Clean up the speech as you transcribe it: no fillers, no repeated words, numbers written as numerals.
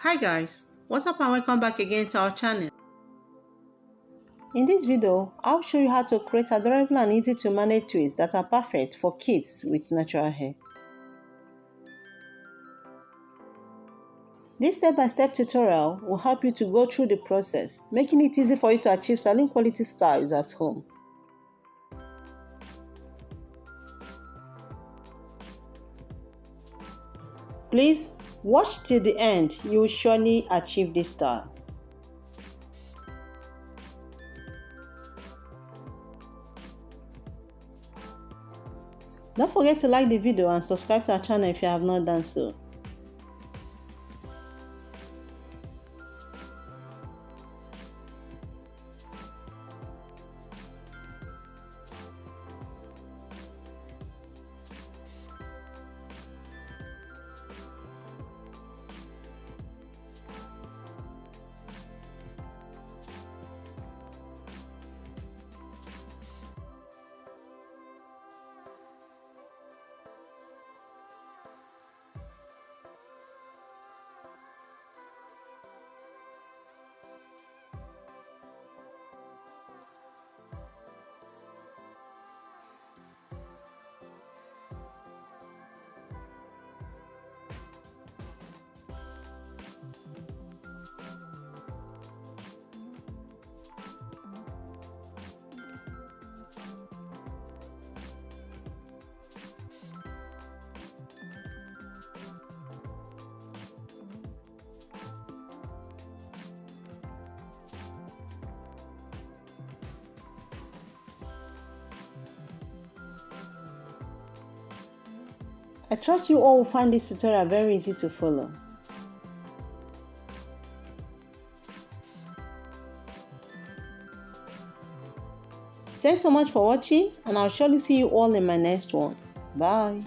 Hi guys, what's up and welcome back again to our channel. In this video, I'll show you how to create adorable and easy to manage twists that are perfect for kids with natural hair. This step-by-step tutorial will help you to go through the process, making it easy for you to achieve salon quality styles at home. Please watch till the end, you will surely achieve this style. Don't forget to like the video and subscribe to our channel if you have not done so. I trust you all will find this tutorial very easy to follow. Thanks so much for watching, and I'll surely see you all in my next one. Bye.